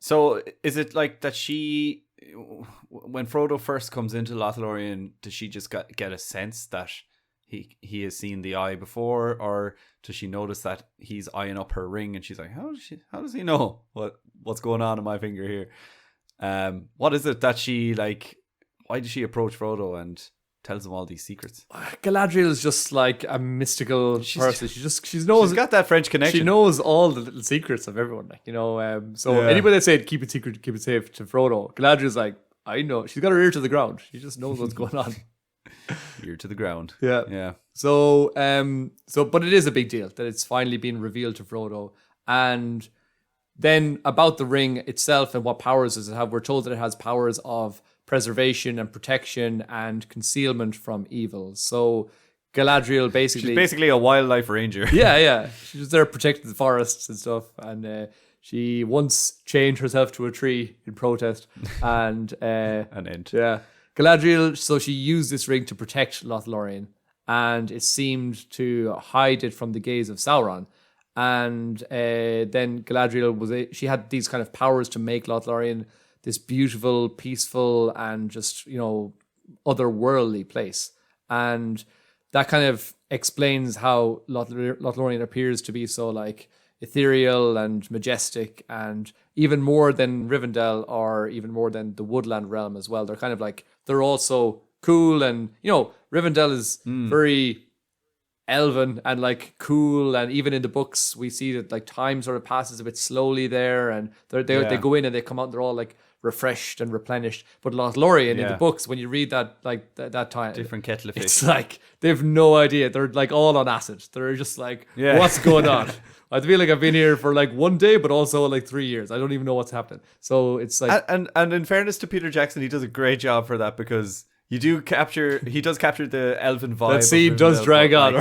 So is it like that she, when Frodo first comes into Lothlorien, does she just get a sense that he has seen the eye before, or does she notice that he's eyeing up her ring and she's like, how does he know what's going on in my finger here? What is it that she like? Why does she approach Frodo and tells him all these secrets? Galadriel is just like a mystical person. She knows. She's got that French connection. She knows all the little secrets of everyone. Like, anybody that said keep it secret, keep it safe to Frodo, Galadriel's like, I know. She's got her ear to the ground. She just knows what's going on. Ear to the ground. Yeah. So, but it is a big deal that it's finally been revealed to Frodo. And then about the ring itself and what powers does it have, we're told that it has powers of preservation and protection and concealment from evil. So Galadriel basically... She's basically a wildlife ranger. Yeah. She was there protecting the forests and stuff. And she once chained herself to a tree in protest. And... An end. Yeah. Galadriel, so she used this ring to protect Lothlorien, and it seemed to hide it from the gaze of Sauron. And then Galadriel she had these kind of powers to make Lothlorien this beautiful, peaceful, and just, otherworldly place. And that kind of explains how Lothlorien appears to be so like ethereal and majestic, and even more than Rivendell, or even more than the Woodland realm as well. They're kind of like, they're also cool, and Rivendell is very elven and like cool, and even in the books we see that like time sort of passes a bit slowly there, and they go in and they come out and they're all like refreshed and replenished. But Lothlorien in the books, when you read that like that time, different kettle of fish. It's like they've no idea. They're like all on acid. They're just like, what's going on? I feel like I've been here for like 1 day, but also like 3 years. I don't even know what's happening. So it's like, and in fairness to Peter Jackson, he does a great job for that, because he does capture the elven vibe. That scene does drag on.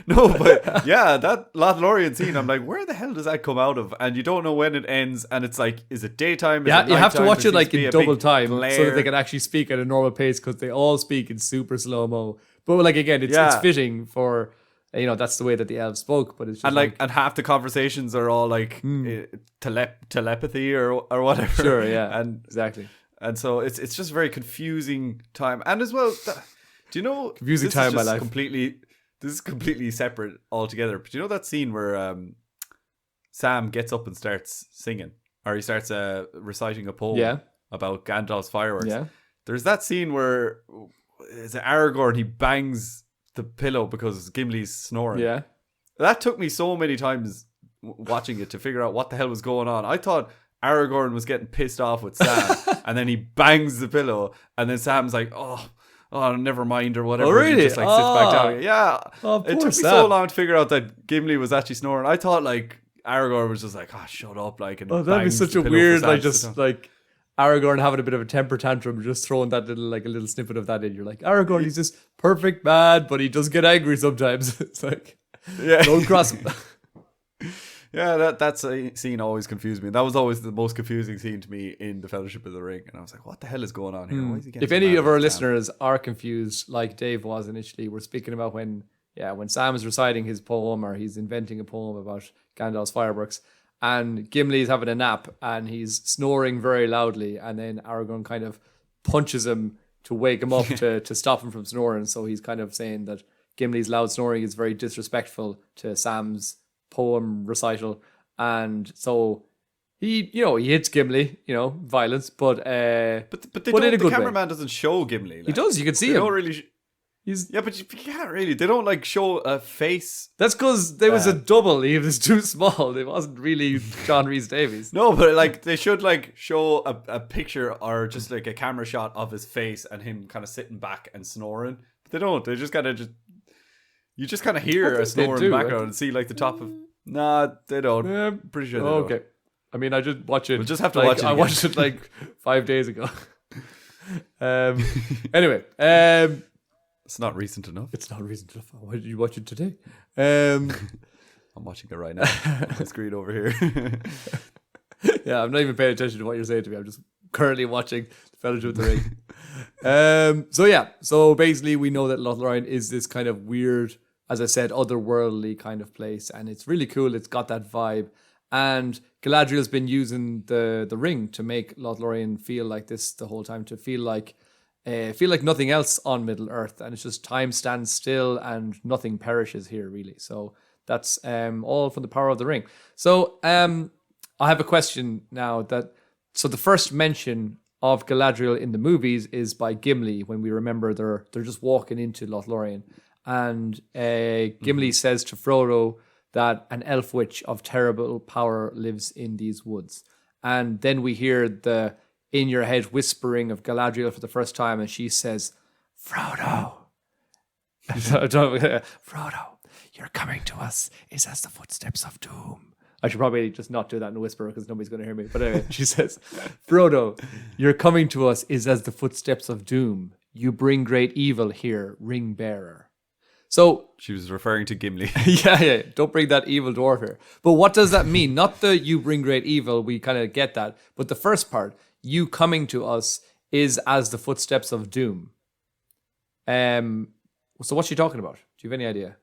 No, but yeah, that Lothlorien scene, I'm like, where the hell does that come out of? And you don't know when it ends, and it's like, is it daytime? Is it you have to nighttime? watch it like in double time glare, so that they can actually speak at a normal pace, because they all speak in super slow-mo. But like, again, it's fitting for, that's the way that the elves spoke. But it's just and half the conversations are all like telepathy or whatever. Sure, yeah, and exactly. And so it's just a very confusing time. And as well, do you know, confusing time in my life. This is completely separate altogether. But do you know that scene where Sam gets up and starts singing, or he starts reciting a poem about Gandalf's fireworks? Yeah. There's that scene where is it Aragorn? He bangs the pillow because Gimli's snoring. Yeah. That took me so many times watching it to figure out what the hell was going on. I thought Aragorn was getting pissed off with Sam, and then he bangs the pillow, and then Sam's like, oh, never mind, or whatever. Oh, really? He just like sits back down. Yeah. It took me so long to figure out that Gimli was actually snoring. I thought like Aragorn was just like, shut up, like. And that'd be such a weird, like, just like Aragorn having a bit of a temper tantrum, just throwing that a little snippet of that in. You're like, Aragorn, he's this perfect man, but he does get angry sometimes. It's like, don't cross him. Yeah, that scene always confused me. That was always the most confusing scene to me in the Fellowship of the Ring. And I was like, what the hell is going on here? Why is he getting if any of our listeners are confused, like Dave was initially, we're speaking about when Sam is reciting his poem, or he's inventing a poem about Gandalf's fireworks, and Gimli's having a nap and he's snoring very loudly, and then Aragorn kind of punches him to wake him up to stop him from snoring. So he's kind of saying that Gimli's loud snoring is very disrespectful to Sam's poem recital, and so he hits Gimli, violence, but the cameraman doesn't show Gimli. Like, he does. You can see him. Don't really. But you can't really. They don't like show a face. That's because there was a double. He was too small. It wasn't really John Rhys Davies. No, but like they should like show a picture or just like a camera shot of his face and him kind of sitting back and snoring. But they don't. They just kind of you just kind of hear a snore in the background and see like the top of. Nah, they don't. Pretty sure they don't. Okay. I mean, I did watch it. We'll just have to watch it. I watched it like 5 days ago. Anyway, it's not recent enough. It's not recent enough. Why did you watch it today? I'm watching it right now on the screen over here. Yeah, I'm not even paying attention to what you're saying to me. I'm just currently watching The Fellowship of the Ring. So basically we know that Lothlorien is this kind of weird, as I said, otherworldly kind of place, and it's really cool. It's got that vibe. And Galadriel's been using the ring to make Lothlorien feel like this the whole time, to feel like nothing else on Middle Earth, and it's just time stands still and nothing perishes here, really. So that's all from the power of the ring. So I have a question now. So the first mention of Galadriel in the movies is by Gimli, when we remember they're just walking into Lothlorien, and Gimli says to Frodo that an elf witch of terrible power lives in these woods. And then we hear the in your head whispering of Galadriel for the first time, and she says, Frodo, Frodo, your coming to us is as the footsteps of doom. I should probably just not do that in a whisper because nobody's going to hear me. But anyway, she says, Frodo, your coming to us is as the footsteps of doom. You bring great evil here, ring bearer. So she was referring to Gimli. yeah. Don't bring that evil dwarf here. But what does that mean? Not the you bring great evil. We kind of get that. But the first part, you coming to us is as the footsteps of doom. So what's she talking about? Do you have any idea?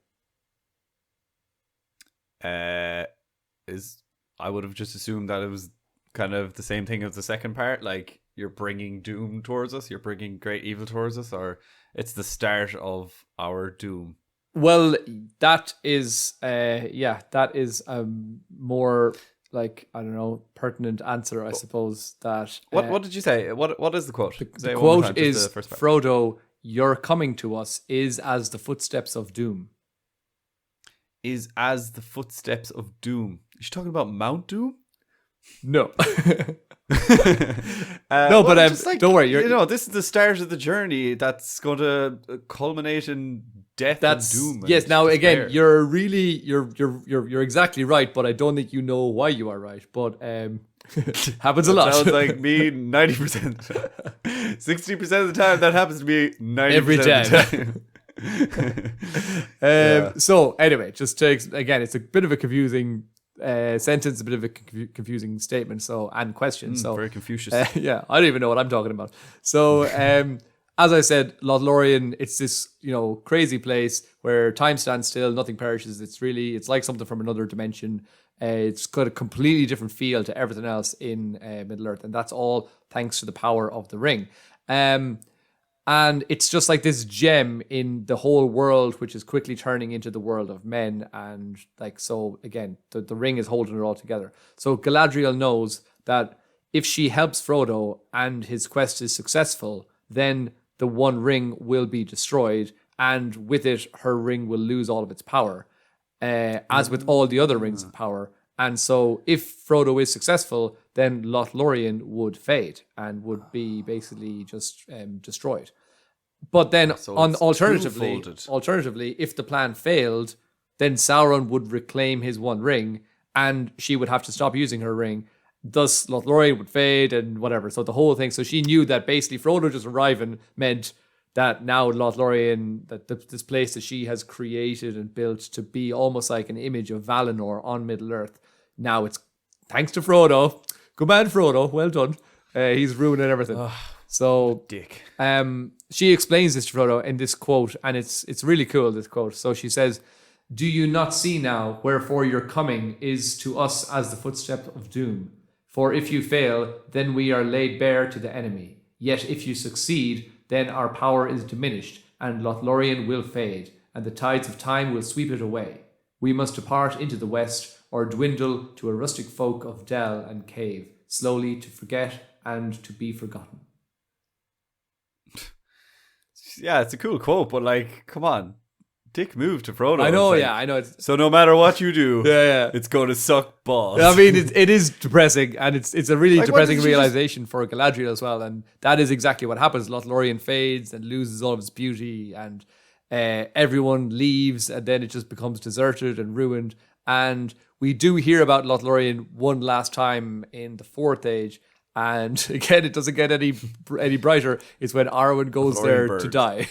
I would have just assumed that it was kind of the same thing as the second part, like you're bringing doom towards us, you're bringing great evil towards us, or it's the start of our doom. Well, that is that is a more like, I don't know, pertinent answer, I suppose. That what did you say? What is the quote? The quote is, Frodo, your coming to us is as the footsteps of doom. Is as the footsteps of doom. Is she talking about Mount Doom? No. No, but don't worry. This is the start of the journey that's going to culminate in death and doom. Yes. Now, again, you're exactly right, but I don't think you know why you are right. But happens a lot. Sounds like me 90%. 60% of the time, that happens to me 90% every time. Of the time. So anyway, just to again, it's a bit of a confusing sentence, a bit of a confusing statement, and question. So very Confucius. I don't even know what I'm talking about. So as I said, Lothlorien, it's this crazy place where time stands still, nothing perishes. It's like something from another dimension. It's got a completely different feel to everything else in Middle Earth, and that's all thanks to the power of the ring. And it's just like this gem in the whole world, which is quickly turning into the world of men. And so again, the ring is holding it all together. So Galadriel knows that if she helps Frodo and his quest is successful, then the One Ring will be destroyed. And with it, her ring will lose all of its power, as with all the other rings of power. And so if Frodo is successful, then Lothlorien would fade and would be basically just destroyed. But then alternatively, if the plan failed, then Sauron would reclaim his One Ring and she would have to stop using her ring. Thus, Lothlorien would fade and whatever. So the whole thing. So she knew that basically Frodo just arriving meant that now Lothlorien, that this place that she has created and built to be almost like an image of Valinor on Middle Earth, now it's thanks to Frodo. Good man, Frodo. Well done. He's ruining everything. So, dick. She explains this to Frodo in this quote, and it's really cool, this quote. So she says, "Do you not see now wherefore your coming is to us as the footstep of doom? For if you fail, then we are laid bare to the enemy. Yet if you succeed, then our power is diminished, and Lothlorien will fade, and the tides of time will sweep it away. We must depart into the west, or dwindle to a rustic folk of dell and cave, slowly to forget and to be forgotten." Yeah, it's a cool quote, but come on. Dick move to Frodo. I know, I know. So no matter what you do, yeah, it's going to suck balls. I mean, it is depressing, and it's a really depressing realization for Galadriel as well, and that is exactly what happens. Lothlorien fades and loses all of its beauty, and everyone leaves, and then it just becomes deserted and ruined. And we do hear about Lothlorien one last time in the Fourth Age, and again, it doesn't get any brighter. It's when Arwen goes there to die.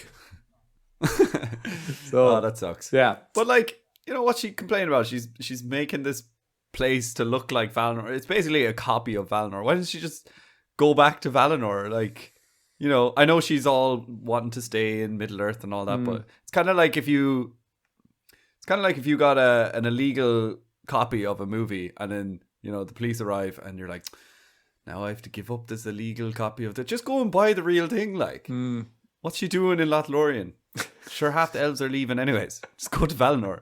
So that sucks. Yeah, but what's she complaining about? She's making this place to look like Valinor. It's basically a copy of Valinor. Why doesn't she just go back to Valinor? I know she's all wanting to stay in Middle Earth and all that, but it's kind of like if you got an illegal copy of a movie and then the police arrive and you're like, now I have to give up this illegal copy of just go and buy the real thing. Like, what's she doing in Lothlorien? Sure, half the elves are leaving anyways. Just go to Valinor.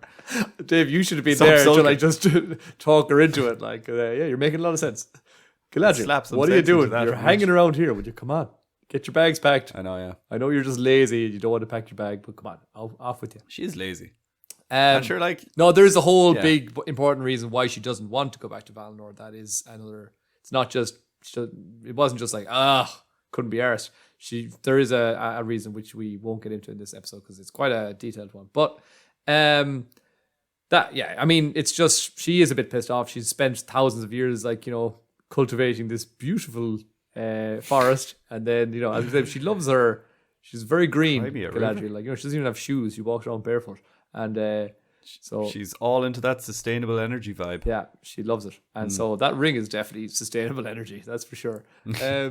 Dave, you should have been there until I just talk her into it. Like, yeah, you're making a lot of sense. Galadriel, what are you doing? You're hanging around here. Would you come on? Get your bags packed. I know, yeah. I know you're just lazy and you don't want to pack your bag, but come on, off with you. She is lazy. I'm sure, like... No, there's a whole big, important reason why she doesn't want to go back to Valinor. That is another... It's not just... It wasn't just like, couldn't be arsed. There is a reason which we won't get into in this episode because it's quite a detailed one. But it's just she is a bit pissed off. She's spent thousands of years, cultivating this beautiful forest, and then as I said, she loves her. She's very green, Galadriel. She doesn't even have shoes. She walks around barefoot, and so she's all into that sustainable energy vibe. Yeah, she loves it, and so that ring is definitely sustainable energy. That's for sure. Yeah.